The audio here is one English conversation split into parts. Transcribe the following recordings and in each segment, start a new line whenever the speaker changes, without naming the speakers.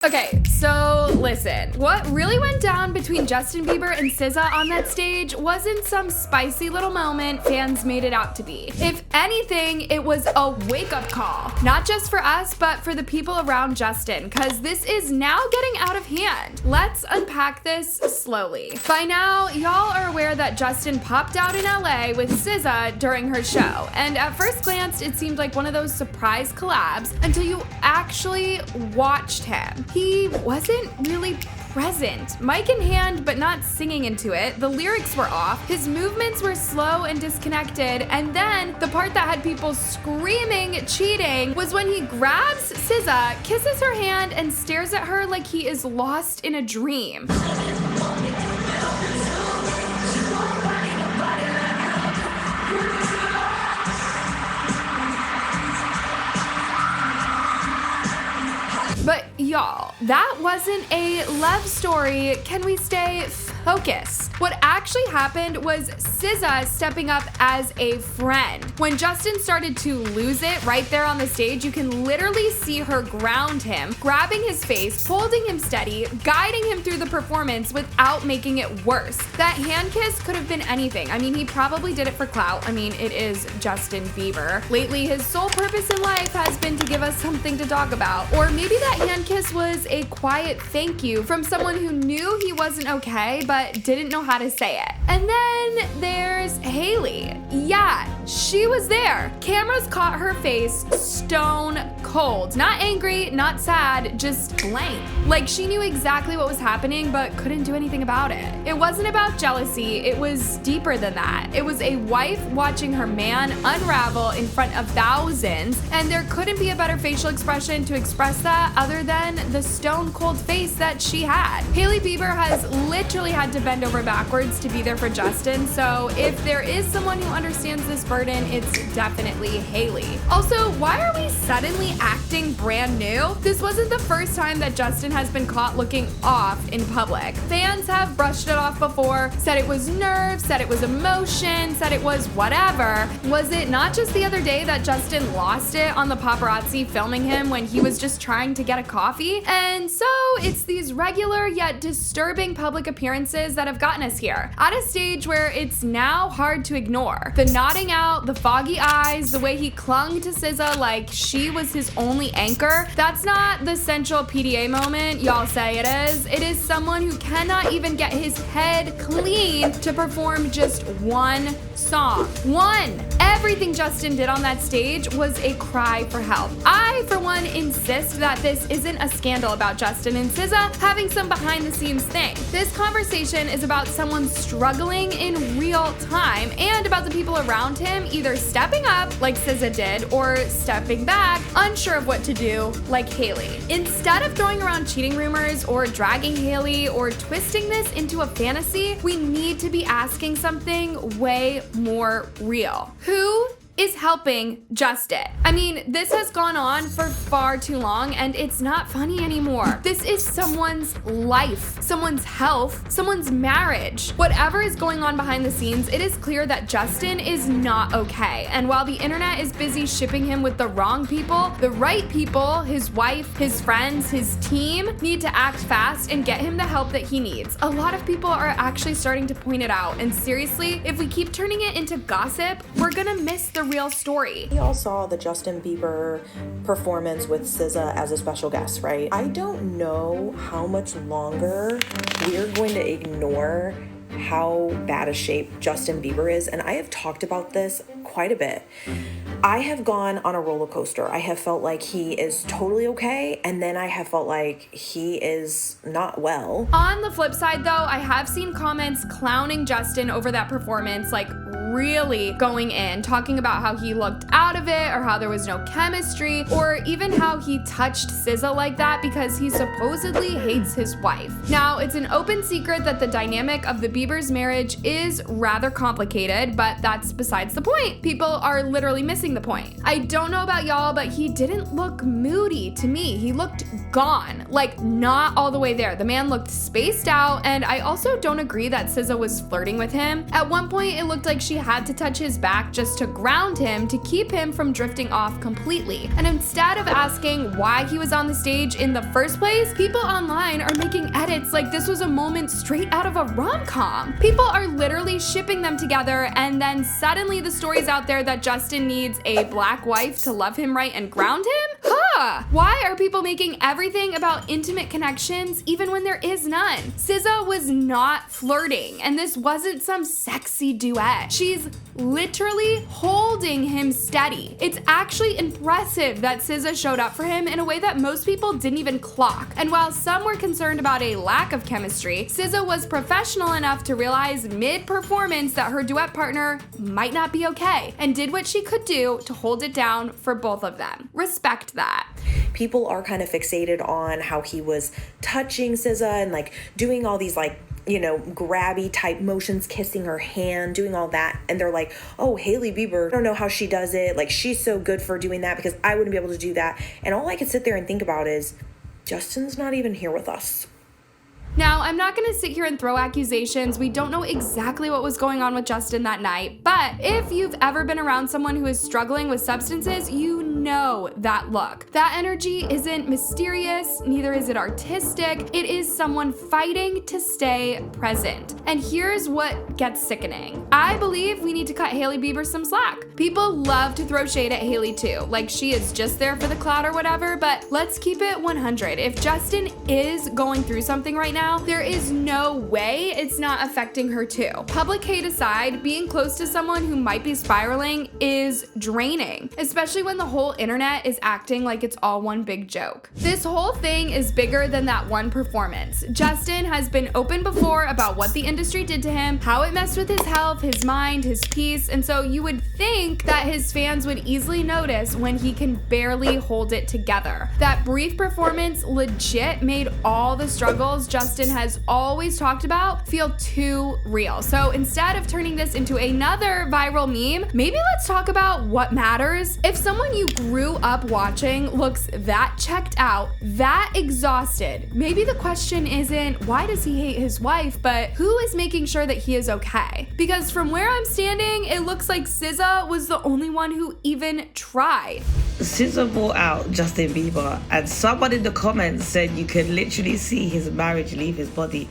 Okay, so listen, what really went down between Justin Bieber and SZA on that stage wasn't some spicy little moment fans made it out to be. If anything, it was a wake-up call. Not just for us, but for the people around Justin, cause this is now getting out of hand. Let's unpack this slowly. By now, y'all are aware that Justin popped out in LA with SZA during her show, and at first glance, it seemed like one of those surprise collabs until you actually watched him. He wasn't really present. Mic in hand, but not singing into it. The lyrics were off. His movements were slow and disconnected. And then the part that had people screaming cheating was when he grabs SZA, kisses her hand, and stares at her like he is lost in a dream. But y'all, that wasn't a love story. Can we stay focused? What actually happened was SZA stepping up as a friend. When Justin started to lose it right there on the stage, you can literally see her ground him, grabbing his face, holding him steady, guiding him through the performance without making it worse. That hand kiss could have been anything. I mean, he probably did it for clout. I mean, it is Justin Bieber. Lately, his sole purpose in life has been to give us something to talk about. Or maybe that hand kiss was a quiet thank you from someone who knew he wasn't okay but didn't know how to say it. And then there's Hailey. Yeah, she was there. Cameras caught her face stone cold. Not angry, not sad, just blank. Like she knew exactly what was happening but couldn't do anything about it. It wasn't about jealousy, it was deeper than that. It was a wife watching her man unravel in front of thousands, and there couldn't be a better facial expression to express that other than the stone cold face that she had. Hailey Bieber has literally had to bend over backwards to be there for Justin, so if there is someone who understands this burden, it's definitely Hailey. Also, why are we suddenly acting brand new? This wasn't the first time that Justin has been caught looking off in public. Fans have brushed it off before, said it was nerves, said it was emotion, said it was whatever. Was it not just the other day that Justin lost it on the paparazzi filming him when he was just trying to get a coffee? And so it's these regular yet disturbing public appearances that have gotten us here, at a stage where it's now hard to ignore. The nodding out, the foggy eyes, the way he clung to SZA like she was his only anchor, that's not the central PDA moment y'all say it is. It is someone who cannot even get his head clean to perform just one song. One! Everything Justin did on that stage was a cry for help. I, for one, insist that this isn't a scandal about Justin and SZA having some behind-the-scenes thing. This conversation is about someone struggling in real time and about the people around him either stepping up, like SZA did, or stepping back, unsure of what to do, like Hailey. Instead of throwing around cheating rumors or dragging Hailey or twisting this into a fantasy, we need to be asking something way more real. Who is helping Justin? I mean, this has gone on for far too long and it's not funny anymore. This is someone's life, someone's health, someone's marriage. Whatever is going on behind the scenes, it is clear that Justin is not okay. And while the internet is busy shipping him with the wrong people, the right people, his wife, his friends, his team, need to act fast and get him the help that he needs. A lot of people are actually starting to point it out. And seriously, if we keep turning it into gossip, we're gonna miss the real story.
We all saw the Justin Bieber performance with SZA as a special guest, right? I don't know how much longer we're going to ignore how bad a shape Justin Bieber is, and I have talked about this quite a bit. I have gone on a roller coaster. I have felt like he is totally okay, and then I have felt like he is not well.
On the flip side though, I have seen comments clowning Justin over that performance, like really going in, talking about how he looked out of it or how there was no chemistry, or even how he touched SZA like that because he supposedly hates his wife. Now, it's an open secret that the dynamic of the Bieber's marriage is rather complicated, but that's besides the point. People are literally missing the point. I don't know about y'all, but he didn't look moody to me. He looked gone. Like, not all the way there. The man looked spaced out, and I also don't agree that SZA was flirting with him. At one point, it looked like she had to touch his back just to ground him to keep him from drifting off completely. And instead of asking why he was on the stage in the first place, people online are making edits like this was a moment straight out of a rom-com. People are literally shipping them together, and then suddenly the story's out there that Justin needs a black wife to love him right and ground him? Huh! Why are people making everything about intimate connections even when there is none? SZA was not flirting, and this wasn't some sexy duet. She's literally holding him steady. It's actually impressive that SZA showed up for him in a way that most people didn't even clock. And while some were concerned about a lack of chemistry, SZA was professional enough to realize mid-performance that her duet partner might not be okay, and did what she could do to hold it down for both of them. Respect that.
People are kind of fixated on how he was touching SZA and like doing all these like, you know, grabby type motions, kissing her hand, doing all that. And they're like, oh, Hailey Bieber, I don't know how she does it. Like, she's so good for doing that because I wouldn't be able to do that. And all I could sit there and think about is, Justin's not even here with us.
Now, I'm not gonna sit here and throw accusations. We don't know exactly what was going on with Justin that night, but if you've ever been around someone who is struggling with substances, you know that look. That energy isn't mysterious, neither is it artistic. It is someone fighting to stay present. And here's what gets sickening. I believe we need to cut Hailey Bieber some slack. People love to throw shade at Hailey too, like she is just there for the clout or whatever, but let's keep it 100. If Justin is going through something right now, there is no way it's not affecting her too. Public hate aside, being close to someone who might be spiraling is draining, especially when the whole internet is acting like it's all one big joke. This whole thing is bigger than that one performance. Justin has been open before about what the industry did to him, how it messed with his health, his mind, his peace, and so you would think that his fans would easily notice when he can barely hold it together. That brief performance legit made all the struggles Justin has always talked about feel too real. So instead of turning this into another viral meme, maybe let's talk about what matters. If someone you grew up watching looks that checked out, that exhausted, maybe the question isn't why does he hate his wife, but who is making sure that he is okay? Because from where I'm standing, it looks like SZA was the only one who even tried.
SZA brought out Justin Bieber, and someone in the comments said you could literally see his marriage leave his body.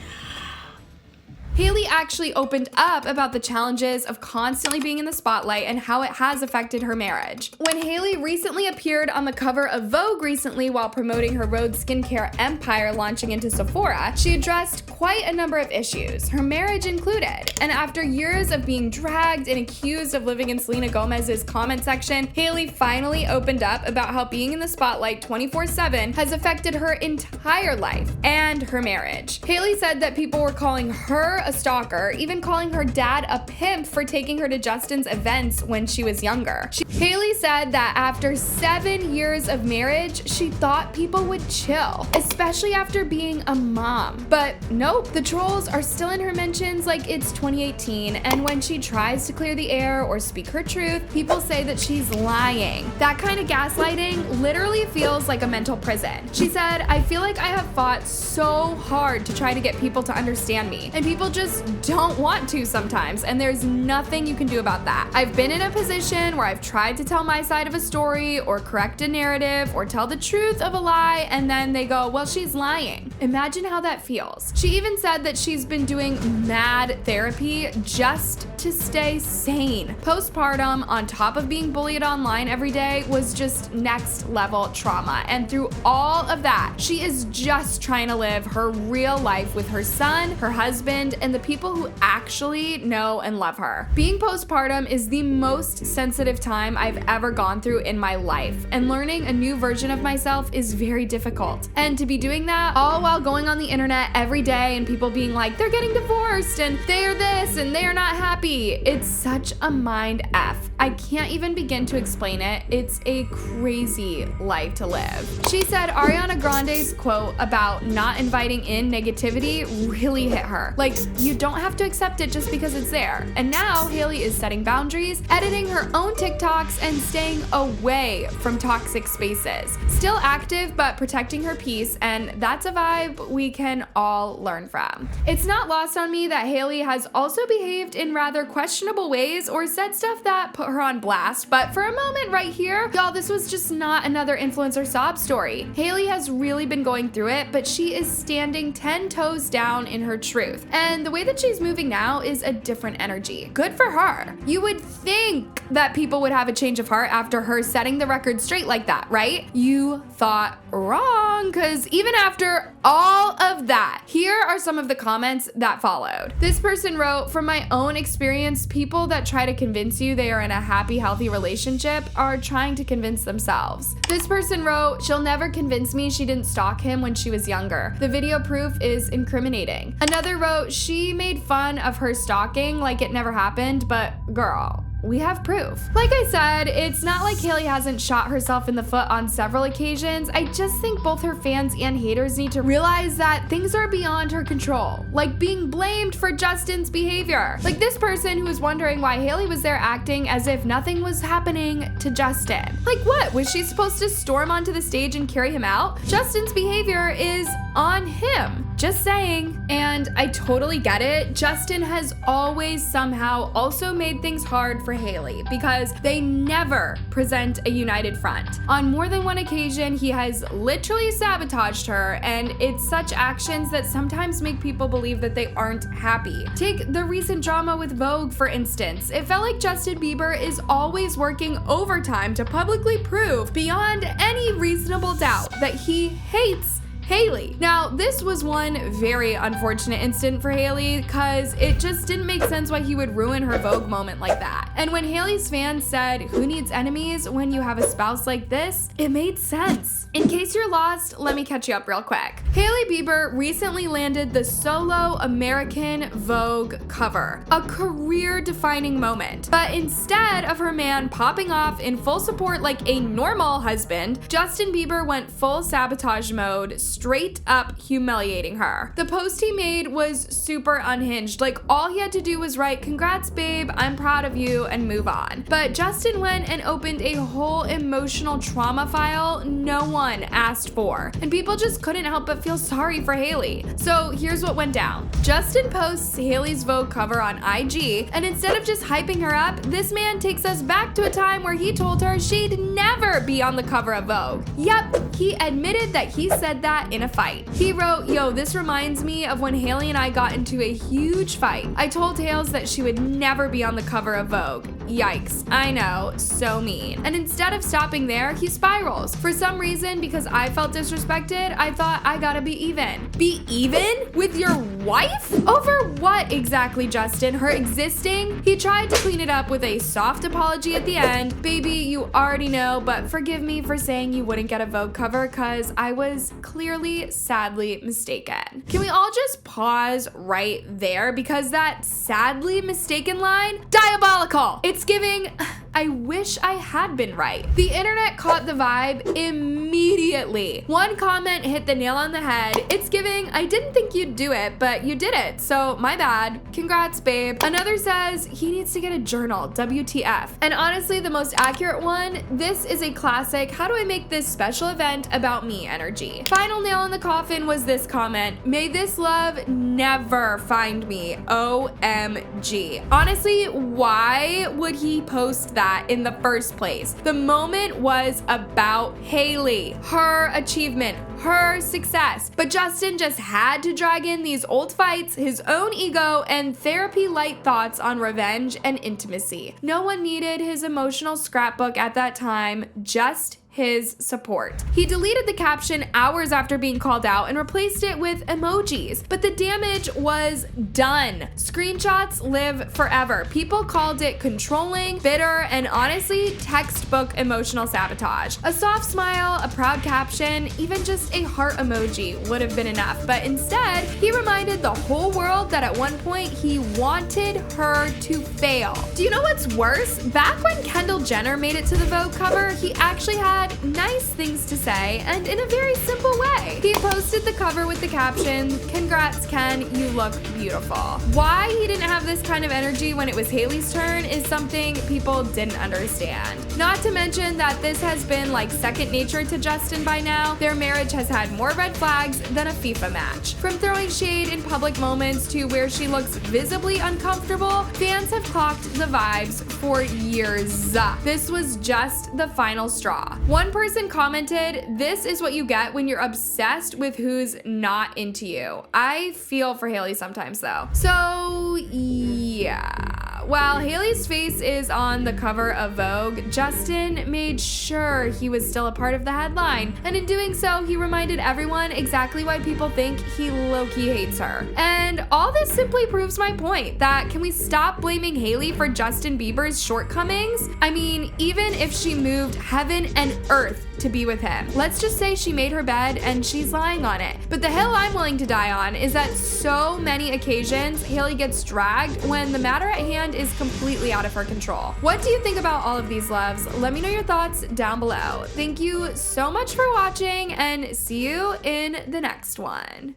Hailey actually opened up about the challenges of constantly being in the spotlight and how it has affected her marriage. When Hailey recently appeared on the cover of Vogue recently while promoting her Rhode skincare empire launching into Sephora, she addressed quite a number of issues, her marriage included. And after years of being dragged and accused of living in Selena Gomez's comment section, Hailey finally opened up about how being in the spotlight 24/7 has affected her entire life and her marriage. Hailey said that people were calling her a stalker, even calling her dad a pimp for taking her to Justin's events when she was younger. Hailey said that after 7 years of marriage, she thought people would chill, especially after being a mom. But nope, the trolls are still in her mentions like it's 2018, and when she tries to clear the air or speak her truth, people say that she's lying. That kind of gaslighting literally feels like a mental prison. She said, I feel like I have fought so hard to try to get people to understand me, and people just don't want to sometimes, and there's nothing you can do about that. I've been in a position where I've tried to tell my side of a story or correct a narrative or tell the truth of a lie, and then they go, well, she's lying. Imagine how that feels. She even said that she's been doing mad therapy just to stay sane. Postpartum, on top of being bullied online every day, was just next level trauma, and through all of that, she is just trying to live her real life with her son, her husband, and the people who actually know and love her. Being postpartum is the most sensitive time I've ever gone through in my life, and learning a new version of myself is very difficult. And to be doing that all while going on the internet every day and people being like, they're getting divorced and they're this and they're not happy, it's such a mind F. I can't even begin to explain it. It's a crazy life to live. She said Ariana Grande's quote about not inviting in negativity really hit her. Like, you don't have to accept it just because it's there. And now Hailey is setting boundaries, editing her own TikToks, and staying away from toxic spaces. Still active, but protecting her peace, and that's a vibe we can all learn from. It's not lost on me that Hailey has also behaved in rather questionable ways or said stuff that put her on blast, but for a moment right here, y'all, this was just not another influencer sob story. Hailey has really been going through it, but she is standing 10 toes down in her truth. And the way that she's moving now is a different energy. Good for her. You would think that people would have a change of heart after her setting the record straight like that, right? You thought wrong, because even after all of that, here are some of the comments that followed. This person wrote, from my own experience, people that try to convince you they are in a happy, healthy relationship are trying to convince themselves. This person wrote, she'll never convince me she didn't stalk him when she was younger. The video proof is incriminating. Another wrote, she made fun of her stalking like it never happened, but girl, we have proof. Like I said, it's not like Hailey hasn't shot herself in the foot on several occasions. I just think both her fans and haters need to realize that things are beyond her control, like being blamed for Justin's behavior. Like this person who was wondering why Hailey was there acting as if nothing was happening to Justin. Like what? Was she supposed to storm onto the stage and carry him out? Justin's behavior is on him. Just saying. And I totally get it. Justin has always somehow also made things hard for Hailey because they never present a united front. On more than one occasion, he has literally sabotaged her, and it's such actions that sometimes make people believe that they aren't happy. Take the recent drama with Vogue, for instance. It felt like Justin Bieber is always working overtime to publicly prove beyond any reasonable doubt that he hates Hailey. Now, this was one very unfortunate incident for Hailey because it just didn't make sense why he would ruin her Vogue moment like that. And when Hailey's fans said, who needs enemies when you have a spouse like this? It made sense. In case you're lost, let me catch you up real quick. Hailey Bieber recently landed the solo American Vogue cover, a career-defining moment. But instead of her man popping off in full support like a normal husband, Justin Bieber went full sabotage mode, straight up humiliating her. The post he made was super unhinged. Like all he had to do was write, congrats babe, I'm proud of you, and move on. But Justin went and opened a whole emotional trauma file no one asked for. And people just couldn't help but feel sorry for Hailey. So here's what went down. Justin posts Hailey's Vogue cover on IG, and instead of just hyping her up, this man takes us back to a time where he told her she'd never be on the cover of Vogue. Yep, he admitted that he said that in a fight. He wrote, yo, this reminds me of when Hailey and I got into a huge fight. I told Hales that she would never be on the cover of Vogue. Yikes, I know, so mean. And instead of stopping there, he spirals. For some reason, because I felt disrespected, I thought I gotta be even. Be even with your wife? Over what exactly, Justin? Her existing? He tried to clean it up with a soft apology at the end. Baby, you already know, but forgive me for saying you wouldn't get a Vogue cover because I was clearly, sadly mistaken. Can we all just pause right there? Because that sadly mistaken line, diabolical. It's giving, I wish I had been right. The internet caught the vibe immediately. One comment hit the nail on the head. It's giving, I didn't think you'd do it, but you did it, so my bad. Congrats, babe. Another says, he needs to get a journal, WTF. And honestly, the most accurate one, this is a classic, how do I make this special event about me energy. Final nail in the coffin was this comment, may this love never find me, OMG. Honestly, why would he post that in the first place? The moment was about Hailey, her achievement, her success. But Justin just had to drag in these old fights, his own ego, and therapy-light thoughts on revenge and intimacy. No one needed his emotional scrapbook at that time, just his support. He deleted the caption hours after being called out and replaced it with emojis, but the damage was done. Screenshots live forever. People called it controlling, bitter, and honestly, textbook emotional sabotage. A soft smile, a proud caption, even just a heart emoji would have been enough, but instead, he reminded the whole world that at one point he wanted her to fail. Do you know what's worse? Back when Kendall Jenner made it to the Vogue cover, he actually had nice things to say, and in a very simple way. He posted the cover with the caption, "Congrats, Ken, you look beautiful." Why he didn't have this kind of energy when it was Hailey's turn is something people didn't understand. Not to mention that this has been like second nature to Justin by now. Their marriage has had more red flags than a FIFA match. From throwing shade in public moments to where she looks visibly uncomfortable, fans have clocked the vibes for years. This was just the final straw. One person commented, "This is what you get when you're obsessed with who's not into you." I feel for Hailey sometimes though. So yeah. While Hailey's face is on the cover of Vogue, Justin made sure he was still a part of the headline, and in doing so, he reminded everyone exactly why people think he low-key hates her. And all this simply proves my point that can we stop blaming Hailey for Justin Bieber's shortcomings? I mean, even if she moved heaven and earth to be with him. Let's just say she made her bed and she's lying on it. But the hill I'm willing to die on is that so many occasions Hailey gets dragged when the matter at hand is completely out of her control. What do you think about all of these loves? Let me know your thoughts down below. Thank you so much for watching and see you in the next one.